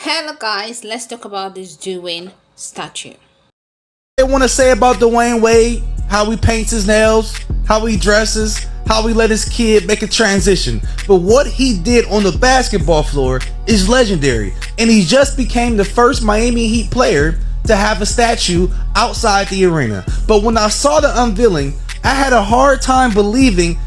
Hello guys, let's talk about this Dwayne statue. They want to say about Dwayne Wade, how he paints his nails, how he dresses, how he let his kid make a transition. But what he did on the basketball floor is legendary. And he just became the first Miami Heat player to have a statue outside the arena. But when I saw the unveiling, I had a hard time believing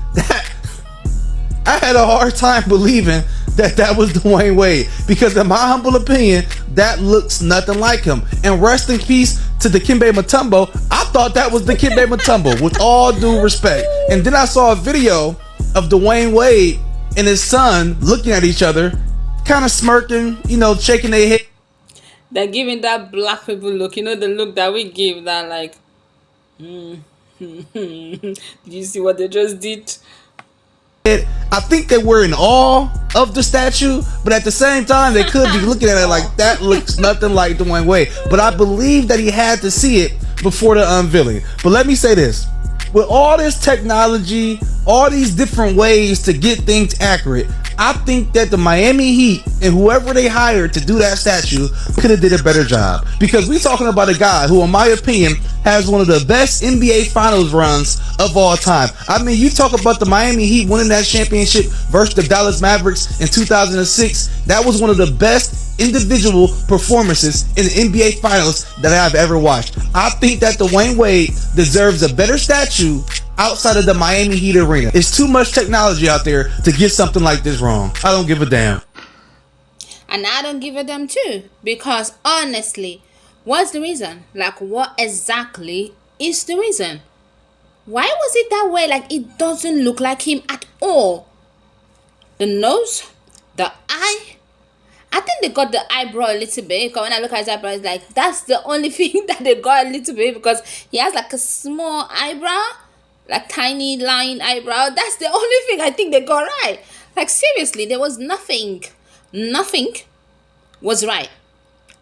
that that was Dwayne Wade, because in my humble opinion, that looks nothing like him. And rest in peace to Dikembe Mutombo. I thought that was Dikembe Mutombo, with all due respect. And then I saw a video of Dwayne Wade and his son looking at each other, kind of smirking, shaking their head. They're giving that black people look, the look that we give, that like, do you see what they just did? I think they were in awe of the statue, but at the same time, they could be looking at it like that looks nothing like Dwayne Wade. But I believe that he had to see it before the unveiling. But let me say this. With all this technology, all these different ways to get things accurate, I think that the Miami Heat and whoever they hired to do that statue could have did a better job. Because we're talking about a guy who, in my opinion, has one of the best NBA Finals runs of all time. I mean, you talk about the Miami Heat winning that championship versus the Dallas Mavericks in 2006. That was one of the best individual performances in the NBA Finals that I've ever watched. I think that Dwayne Wade deserves a better statue outside of the Miami Heat arena. It's too much technology out there to get something like this wrong. I don't give a damn. And I don't give a damn too, because honestly, what's the reason? Like, what exactly is the reason? Why was it that way? Like, it doesn't look like him at all. The nose, the eye. I think they got the eyebrow a little bit. Because when I look at his eyebrow, it's like, that's the only thing that they got a little bit, because he has like a small eyebrow, like tiny line eyebrow. That's the only thing I think they got right. Like, seriously, there was nothing was right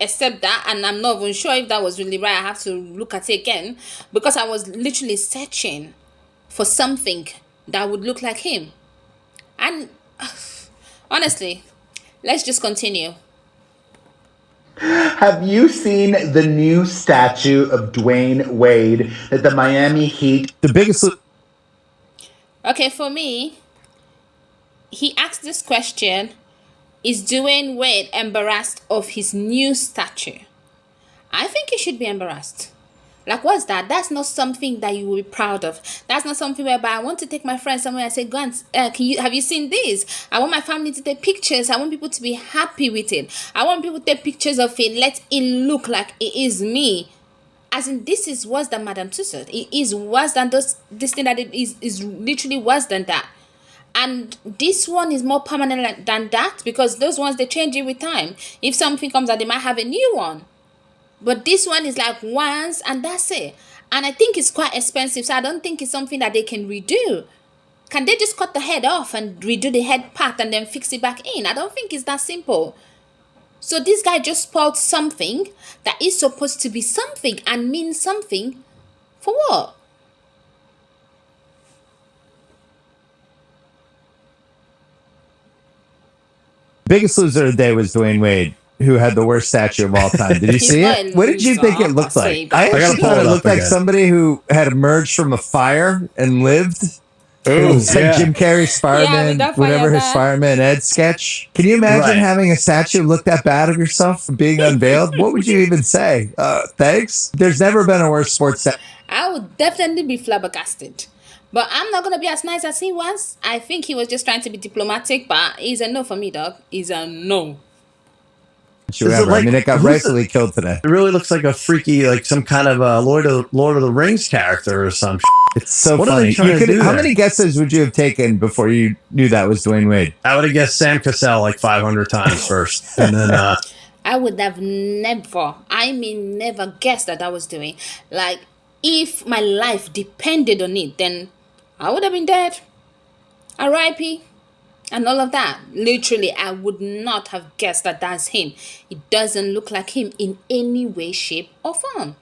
except that, and I'm not even sure if that was really right. I have to look at it again, because I was literally searching for something that would look like him. And honestly, let's just continue. Have you seen the new statue of Dwayne Wade that the Miami Heat? The biggest. Okay, for me, he asked this question: is Dwayne Wade embarrassed of his new statue? I think he should be embarrassed. Like, what's that? That's not something that you will be proud of. That's not something whereby I want to take my friends somewhere and say, go and, have you seen this? I want my family to take pictures. I want people to be happy with it. I want people to take pictures of it. Let it look like it is me. As in, this is worse than Madame Tussauds. It is worse than this thing that it is literally worse than that. And this one is more permanent than that, because those ones, they change it with time. If something comes out, they might have a new one. But this one is like once and that's it. And I think it's quite expensive, so I don't think it's something that they can redo. Can they just cut the head off and redo the head part and then fix it back in? I don't think it's that simple. So this guy just spoiled something that is supposed to be something and mean something. For what? Biggest loser of the day was Dwayne Wade, who had the worst statue of all time. Did you see it? What did you think it looked like? I actually thought it looked like somebody who had emerged from a fire and lived. It was like Jim Carrey's Fireman, whatever his Fireman Ed sketch. Can you imagine having a statue look that bad of yourself being unveiled? What would you even say? Thanks? There's never been a worse sports statue. I would definitely be flabbergasted. But I'm not going to be as nice as he was. I think he was just trying to be diplomatic, but he's a no for me, dog. He's a no. I mean, it got rightfully killed today. It really looks like a freaky, like some kind of Lord of the Rings character or some. It's so funny. How many guesses would you have taken before you knew that was Dwayne Wade? I would have guessed Sam Cassell like 500 times first, and then I would have never guessed that was Dwayne. Like, if my life depended on it, then I would have been dead. R.I.P. and all of that. Literally, I would not have guessed that that's him. It doesn't look like him in any way, shape, or form.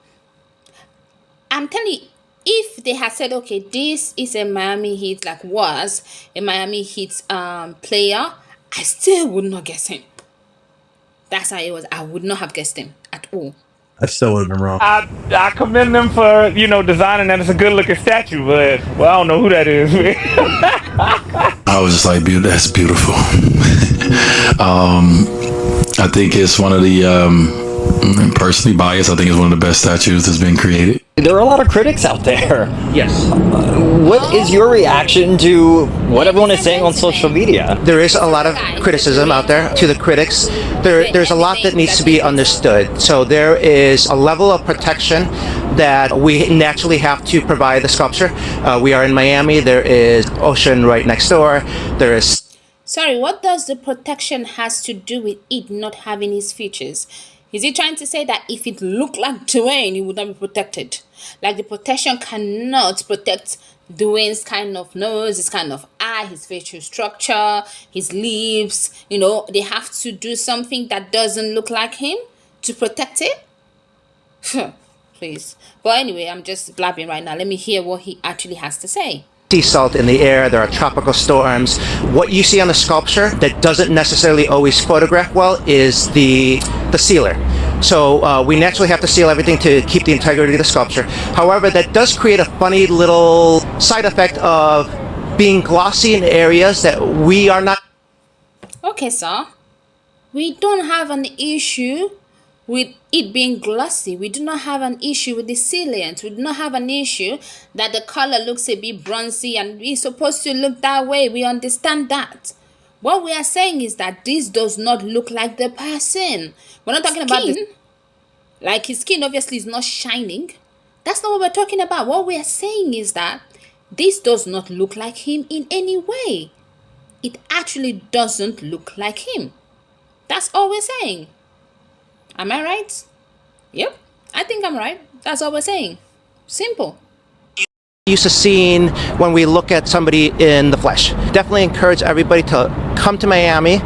I'm telling you, if they had said, okay, this is a Miami Heat, like was a Miami Heat player, I still would not guess him. That's how it was. I would not have guessed him at all. I still would have been wrong. I commend them for, designing that. It's a good looking statue, but I don't know who that is. I was just like, that's beautiful. I think it's one of the, I'm personally biased, I think it's one of the best statues that's been created. There are a lot of critics out there. Yes. What is your reaction to what everyone is saying on social media? There is a lot of criticism out there to the critics. There's a lot that needs to be understood. So there is a level of protection that we naturally have to provide the sculpture. We are in Miami. There is ocean right next door. There is... Sorry, what does the protection has to do with it not having his features? Is he trying to say that if it looked like Dwayne, he would not be protected? Like the protection cannot protect Dwayne's kind of nose, his kind of eye, his facial structure, his lips. They have to do something that doesn't look like him to protect it? Please. But anyway, I'm just blabbing right now. Let me hear what he actually has to say. Sea salt in the air, there are tropical storms. What you see on the sculpture that doesn't necessarily always photograph well is the sealer. So we naturally have to seal everything to keep the integrity of the sculpture. However, that does create a funny little side effect of being glossy in areas that we are not. Okay, sir. We don't have an issue with it being glossy. We do not have an issue with the sealant. We do not have an issue that the color looks a bit bronzy and it's supposed to look that way. We understand that. What we are saying is that this does not look like the person. We're not talking about the, like his skin obviously is not shining. That's not what we're talking about. What we are saying is that this does not look like him in any way. It actually doesn't look like him. That's all we're saying. Am I right? Yep, I think I'm right. That's all we're saying. Simple. Used to seeing when we look at somebody in the flesh. Definitely encourage everybody to come to Miami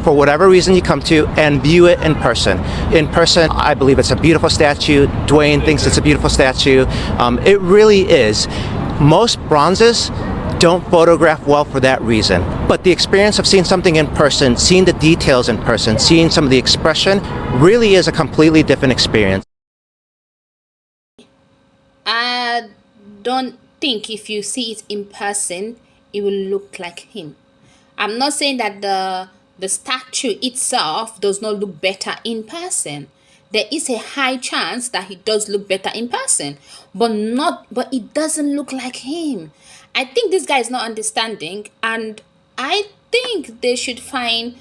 for whatever reason you come to and view it in person. In person, I believe it's a beautiful statue. Dwayne thinks it's a beautiful statue. It really is. Most bronzes don't photograph well for that reason. But the experience of seeing something in person, seeing the details in person, seeing some of the expression really is a completely different experience. I don't think if you see it in person, it will look like him. I'm not saying that the statue itself does not look better in person. There is a high chance that he does look better in person, but it doesn't look like him. I think this guy is not understanding, and I think they should find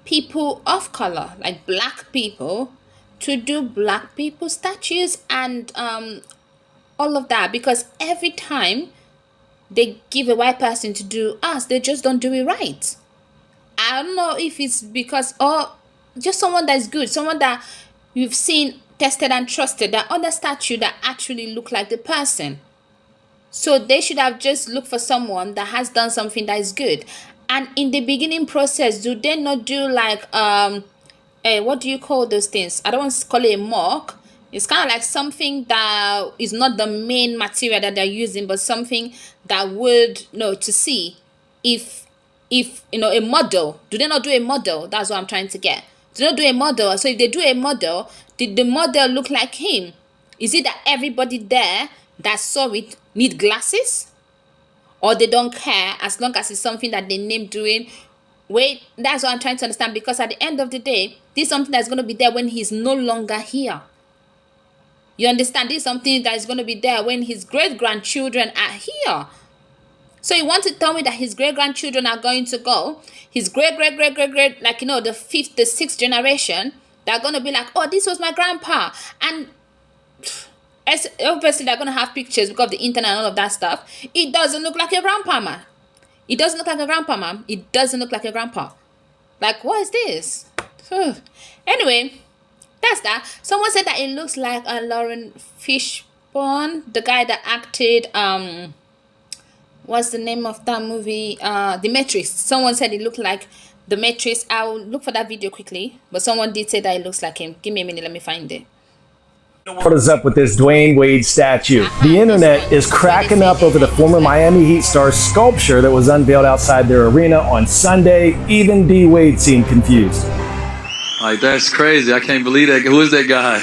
people of color, like black people, to do black people statues and all of that, because every time they give a white person to do us, they just don't do it right. I don't know if it's because, or just someone that's good, someone that you've seen, tested and trusted, that other statue that actually look like the person. So they should have just looked for someone that has done something that is good. And in the beginning process, do they not do like what do you call those things? I don't want to call it a mock. It's kind of like something that is not the main material that they're using, but something that would, to see if a model. Do they not do a model? That's what I'm trying to get. Do they not do a model? So if they do a model, did the model look like him? Is it that everybody there that saw it need glasses, or they don't care as long as it's something that they named doing? Wait, that's what I'm trying to understand, because at the end of the day, this is something that's going to be there when he's no longer here. You understand? This is something that is going to be there when his great-grandchildren are here. So you want to tell me that his great-grandchildren are going to go, his great-great-great-great-great, like, the fifth, the sixth generation, they're going to be like, oh, this was my grandpa. And obviously they're going to have pictures because of the internet and all of that stuff. It doesn't look like your grandpa, man. It doesn't look like a grandpa, man. It doesn't look like a grandpa. Like, what is this? Anyway, that's that. Someone said that it looks like Lauren Fishburne, the guy that acted, what's the name of that movie? The Matrix. Someone said it looked like The Matrix. I'll look for that video quickly. But someone did say that it looks like him. Give me a minute. Let me find it. What is up with this Dwayne Wade statue? The internet is cracking up over the former Miami Heat star's sculpture that was unveiled outside their arena on Sunday. Even D. Wade seemed confused. Like, that's crazy. I can't believe that. Who is that guy?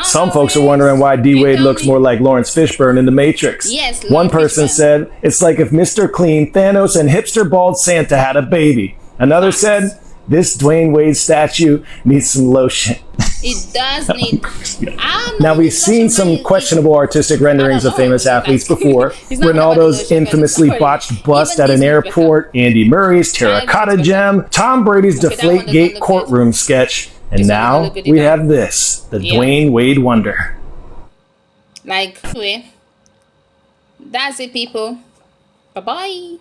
Some folks are wondering why D-Wade looks more like Lawrence Fishburne in The Matrix. Yes, One person said, it's like if Mr. Clean, Thanos, and hipster bald Santa had a baby. Another said, this Dwayne Wade statue needs some lotion. It does need. Now, we've seen some questionable artistic renderings of famous athletes before. Ronaldo's infamously botched bust at an airport, Andy Murray's terracotta gem, Tom Brady's Deflategate courtroom sketch, and now we have this, the Dwayne Wade wonder. Like, anyway, that's it, people. Bye-bye.